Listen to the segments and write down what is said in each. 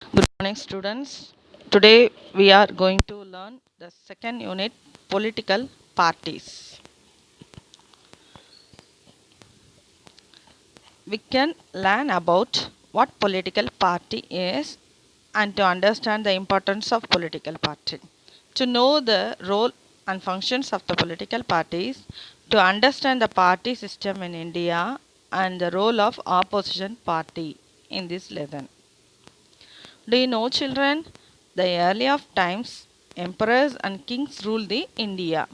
Good morning, students. Today we are going to learn the second unit, political parties. We can learn about what political party is and to understand the importance of political party. To know the role and functions of the political parties, to understand the party system in India and the role of opposition party in this lesson. Do you know, children? The early of times, emperors and kings ruled the India.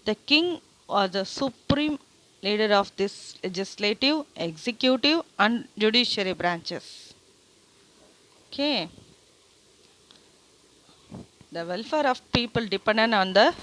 The king was the supreme leader of this legislative, executive, and judiciary branches. Okay, the welfare of people depended on the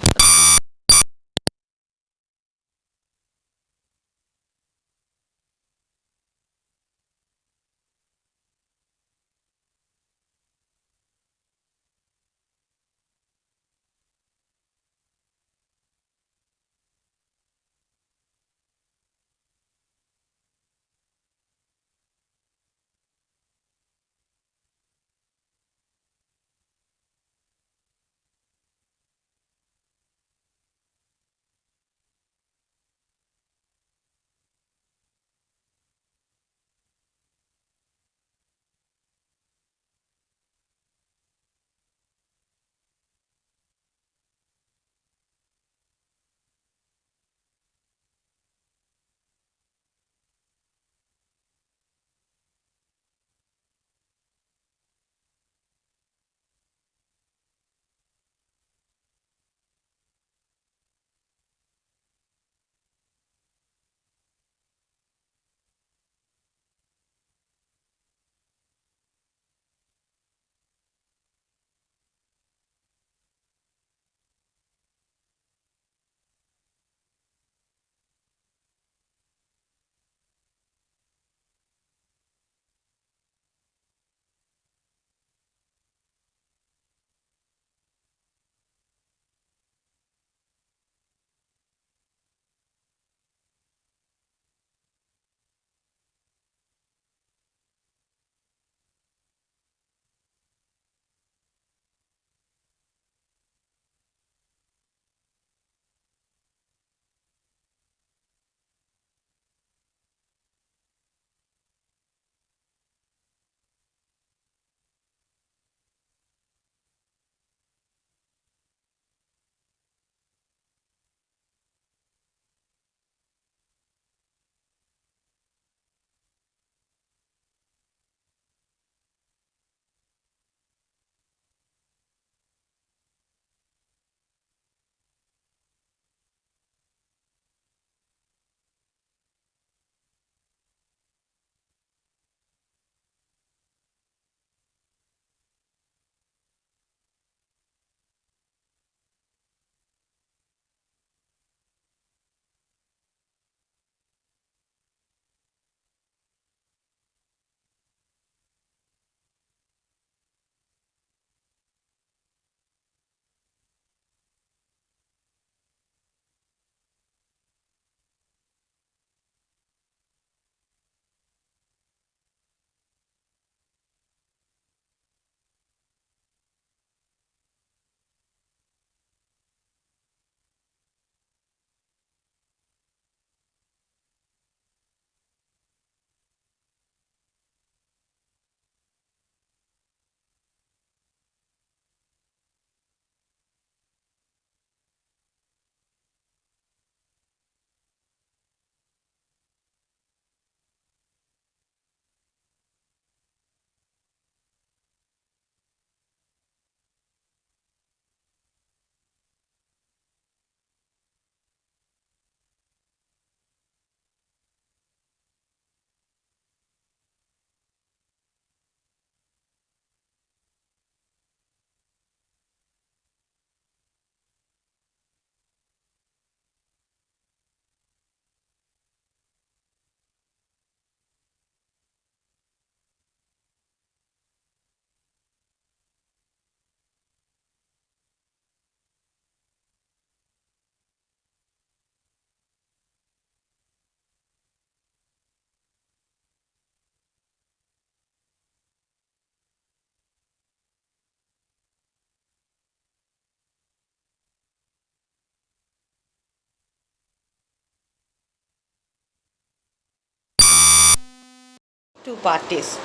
two parties.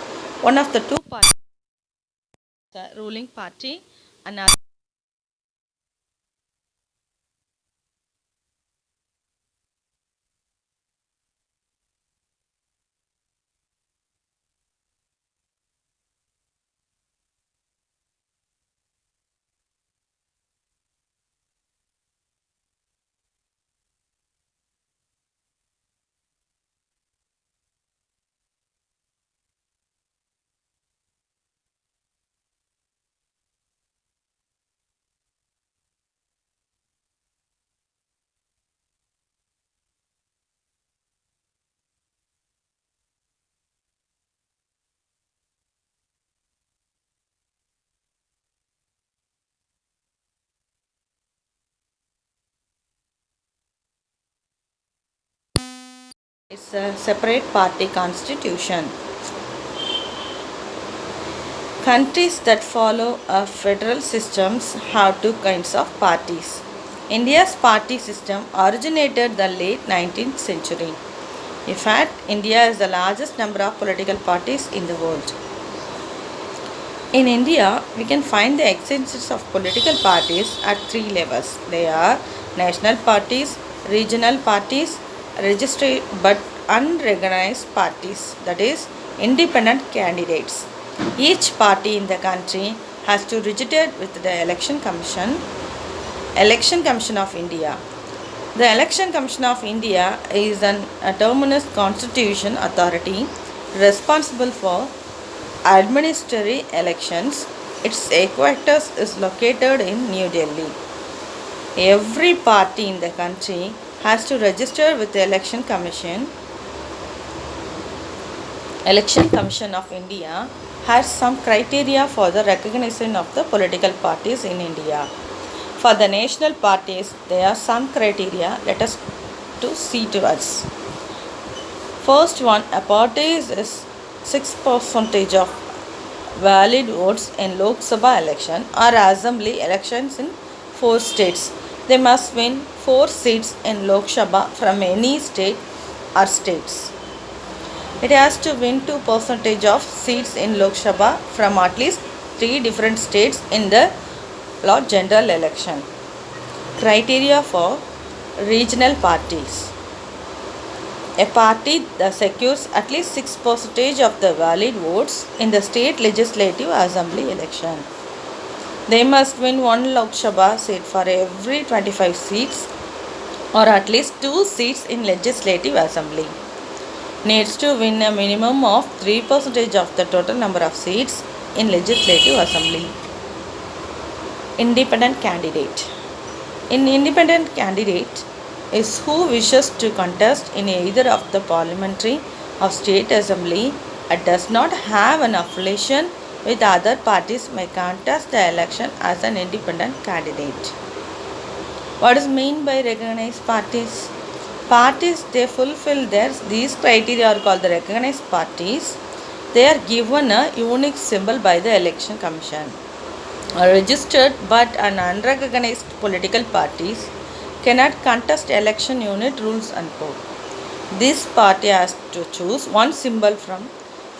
One of the two parties is the ruling party, another is a separate party constitution. Countries that follow a federal systems have two kinds of parties. India's party system originated the late 19th century. In fact, India has the largest number of political parties in the world. In India, we can find the existence of political parties at three levels. They are national parties, regional parties, registered but unrecognized parties, that is, independent candidates. Each party in the country has to register with the Election Commission of India. The Election Commission of India is an autonomous constitution authority responsible for administering elections. Its headquarters is located in New Delhi. Every party in the country has to register with the Election Commission. Election Commission of India has some criteria for the recognition of the political parties in India. For the national parties, there are some criteria. Let us to see to us. First one, a party is 6% of valid votes in Lok Sabha election or assembly elections in 4 states. They must win 4 seats in Lok Sabha from any state or states. It has to win 2% of seats in Lok Sabha from at least 3 different states in the Lord General election. Criteria for regional parties. A party that secures at least 6% of the valid votes in the state legislative assembly election. They must win 1 Lok Sabha seat for every 25 seats or at least 2 seats in legislative assembly. Needs to win a minimum of 3% of the total number of seats in legislative assembly. Independent candidate. An independent candidate is who wishes to contest in either of the parliamentary or state assembly and does not have an affiliation with other parties may contest the election as an independent candidate. What is meant by recognized parties? Parties, they fulfill these criteria are called the recognized parties. They are given a unique symbol by the Election Commission. Registered but unrecognized political parties cannot contest election unit rules and code. This party has to choose one symbol from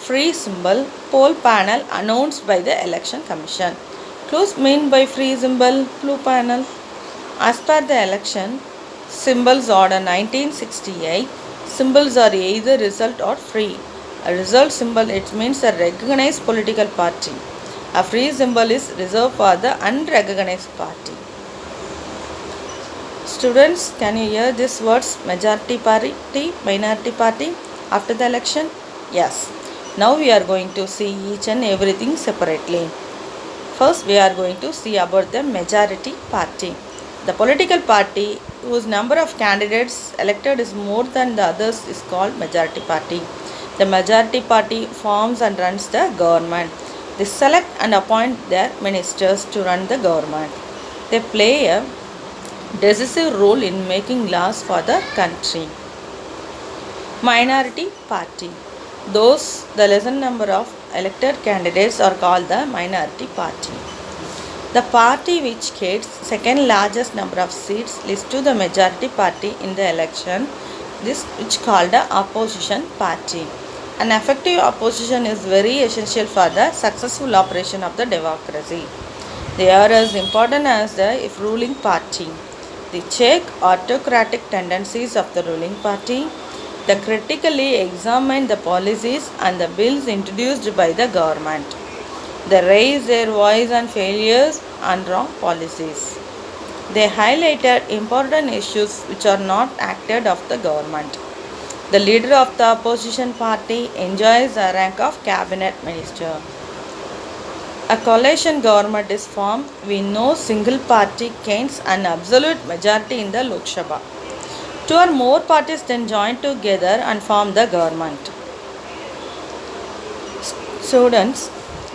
free symbol poll panel announced by the Election Commission. Clues meant by free symbol poll panel. As per the election symbols order 1968, symbols are either result or free. A result symbol, it means a recognized political party. A free symbol is reserved for the unrecognized party. Students, can you hear these words majority party, minority party after the election? Yes. Now we are going to see each and everything separately. First, we are going to see about the majority party. The political party whose number of candidates elected is more than the others is called majority party. The majority party forms and runs the government. They select and appoint their ministers to run the government. They play a decisive role in making laws for the country. Minority party. The lesser number of elected candidates are called the minority party. The party which gets second largest number of seats leads to the majority party in the election. This which called the opposition party. An effective opposition is very essential for the successful operation of the democracy. They are as important as the if ruling party. They check autocratic tendencies of the ruling party. They critically examine the policies and the bills introduced by the government. They raise their voice on failures and wrong policies. They highlighted important issues which are not acted of the government. The leader of the opposition party enjoys the rank of cabinet minister. A coalition government is formed when no single party gains an absolute majority in the Lok Sabha. Two or more parties then join together and form the government. Students,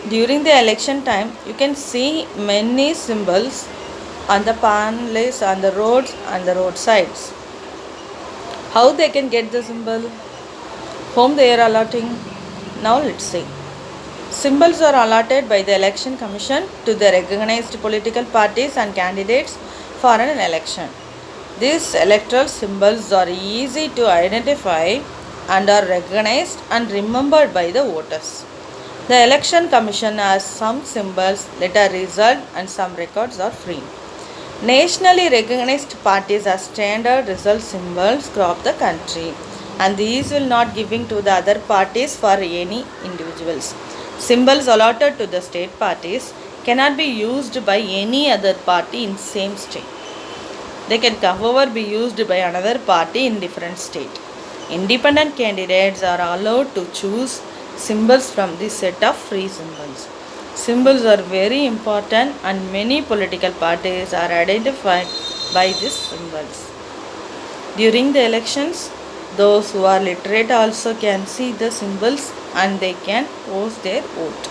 during the election time, you can see many symbols on the panels, on the roads, and the roadsides. How they can get the symbol? Whom they are allotting? Now let's see. Symbols are allotted by the Election Commission to the recognized political parties and candidates for an election. These electoral symbols are easy to identify and are recognized and remembered by the voters. The Election Commission has some symbols that are reserved and some records are free. Nationally recognized parties have standard result symbols throughout the country, and these will not giving to the other parties for any individuals. Symbols allotted to the state parties cannot be used by any other party in same state. They can however be used by another party in different state. Independent candidates are allowed to choose symbols from this set of free symbols. Symbols are very important and many political parties are identified by these symbols. During the elections, those who are literate also can see the symbols and they can post their vote.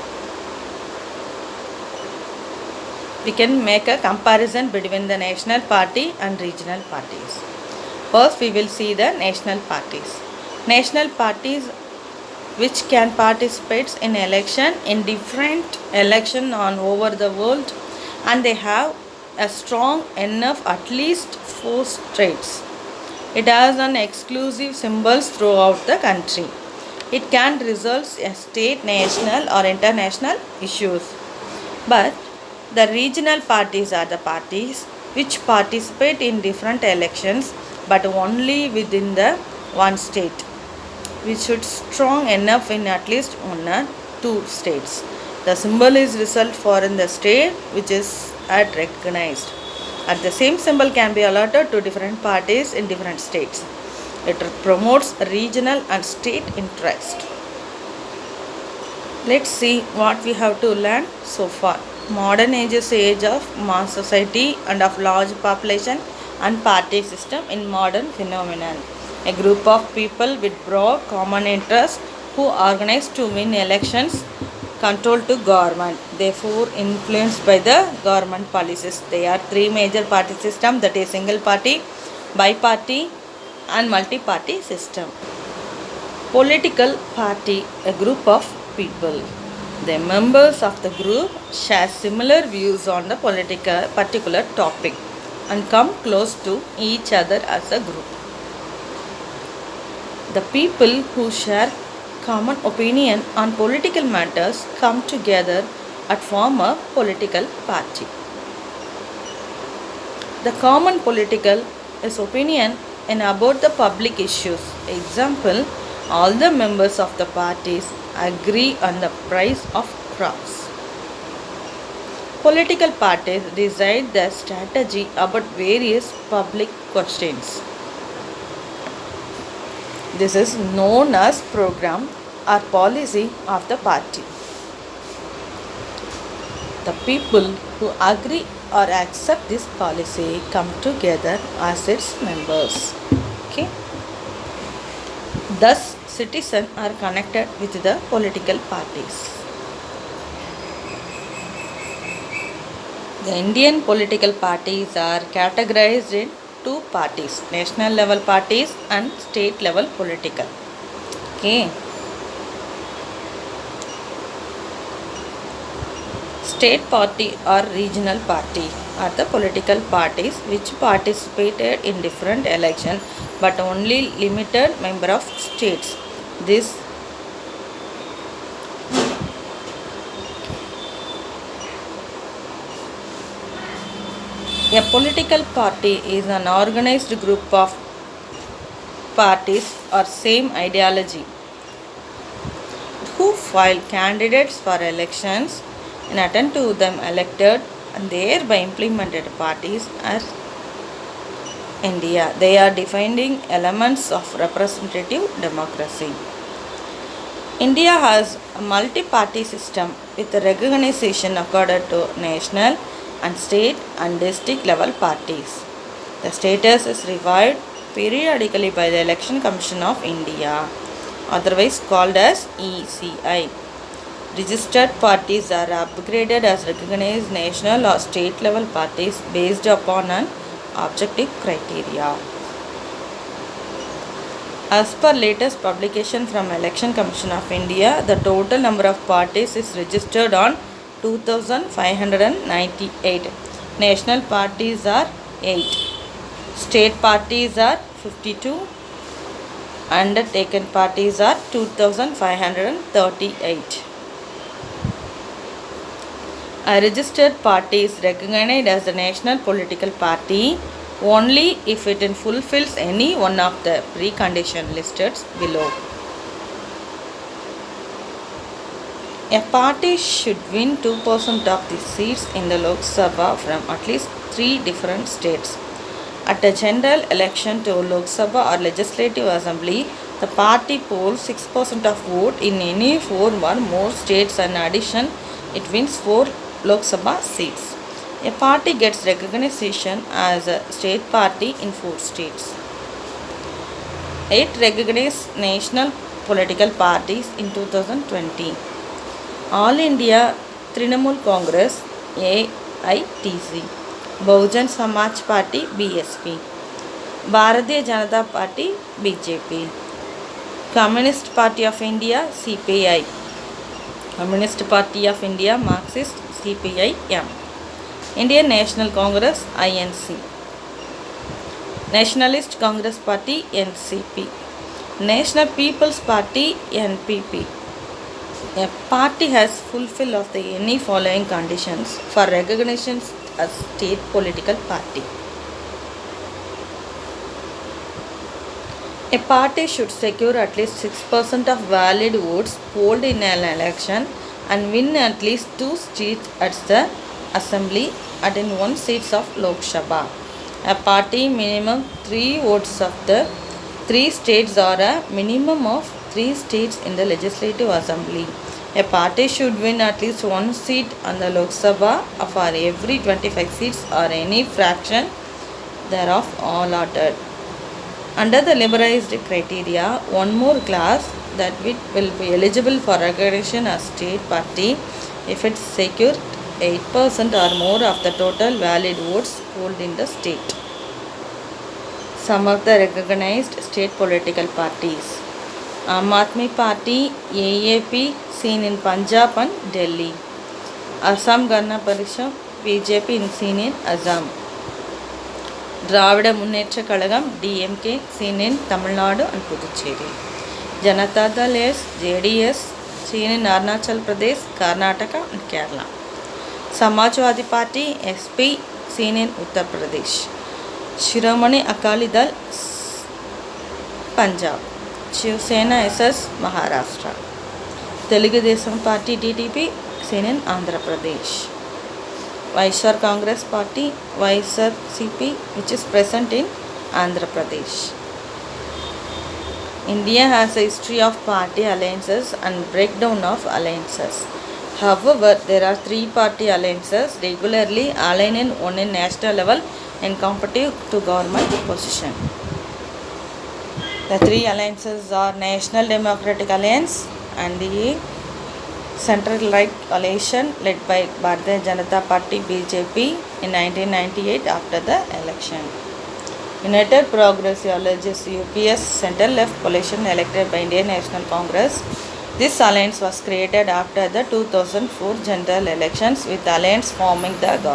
We can make a comparison between the national party and regional parties. First, we will see the national parties. National parties which can participate in election in different election on over the world, and they have a strong enough at least 4 states. It has an exclusive symbols throughout the country. It can resolve a state, national or international issues. But the regional parties are the parties which participate in different elections but only within the one state, which should strong enough in at least 1 or 2 states. The symbol is result for in the state which is at recognized. At the same symbol can be allotted to different parties in different states. It promotes regional and state interest. Let's see what we have to learn so far. Modern age is age of mass society and of large population and party system in modern phenomenon. A group of people with broad common interests who organize to win elections, control to government, therefore influenced by the government policies. There are 3 major party system, that is single party, bi-party and multi-party system. Political party, a group of people. The members of the group share similar views on the particular topic and come close to each other as a group. The people who share common opinion on political matters come together and form a political party. The common political is opinion and about the public issues. Example, all the members of the parties agree on the price of crops. Political parties decide their strategy about various public questions. This is known as program or policy of the party. The people who agree or accept this policy come together as its members. Okay. Thus, citizens are connected with the political parties. The Indian political parties are categorized in 2 parties, national level parties and state level political. Okay. State party or regional party are the political parties which participated in different elections but only limited number of states. This A political party is an organized group of parties or same ideology who file candidates for elections and attend to them elected and thereby implemented parties are India. They are defining elements of representative democracy. India has a multi-party system with recognition accorded to national and state and district level parties. The status is reviewed periodically by the Election Commission of India, otherwise called as ECI. Registered parties are upgraded as recognized national or state level parties based upon an objective criteria. As per latest publication from Election Commission of India, the total number of parties is registered on 2598. National parties are 8. State parties are 52. Undertaken parties are 2538. A registered party is recognized as a national political party only if it fulfills any one of the preconditions listed below. A party should win 2% of the seats in the Lok Sabha from at least 3 different states. At a general election to Lok Sabha or Legislative Assembly, the party polls 6% of vote in any 4 or more states. In addition, it wins 4 Lok Sabha seats. A party gets recognition as a state party in 4 states. 8 recognized national political parties in 2020. All India Trinamool Congress AITC, Bahujan Samaj Party BSP, Bharatiya Janata Party BJP, Communist Party of India CPI, Communist Party of India Marxist CPI-M, Indian National Congress INC, Nationalist Congress Party NCP, National People's Party NPP. A party has fulfilled of the any following conditions for recognition as state political party. A party should secure at least 6% of valid votes polled in an election and win at least 2 seats at the assembly and in 1 seat of Lok Sabha. A party minimum 3 votes of the 3 states or a minimum of 3 states in the legislative assembly. A party should win at least 1 seat on the Lok Sabha for every 25 seats or any fraction thereof allotted. Under the liberalized criteria, one more class that will be eligible for recognition as state party if it secured 8% or more of the total valid votes polled in the state. Some of the recognized state political parties: Aam Aadmi Party AAP, seen in Punjab and Delhi; Assam Gana Parishad BJP, seen in Assam; Dravida Munnetra Kalagam DMK, seen in Tamil Nadu and Puducherry; Janata Dal S JDS, seen in Arunachal Pradesh, Karnataka and Kerala; Samajwadi Party SP, seen in Uttar Pradesh; Shiromani Akali Dal Punjab; Shiv Sena SS Maharashtra; Telugu Desam Party TTP, seen in Andhra Pradesh; Vaisar Congress Party Vaisar CP, which is present in Andhra Pradesh. India has a history of party alliances and breakdown of alliances. However, there are 3 party alliances regularly aligned in one in national level and competitive to government position. The 3 alliances are National Democratic Alliance and the Central Right Coalition led by Bharatiya Janata Party BJP in 1998 after the election. United Progressive Alliance UPS Central Left Coalition elected by Indian National Congress. This alliance was created after the 2004 general elections with alliance forming the government.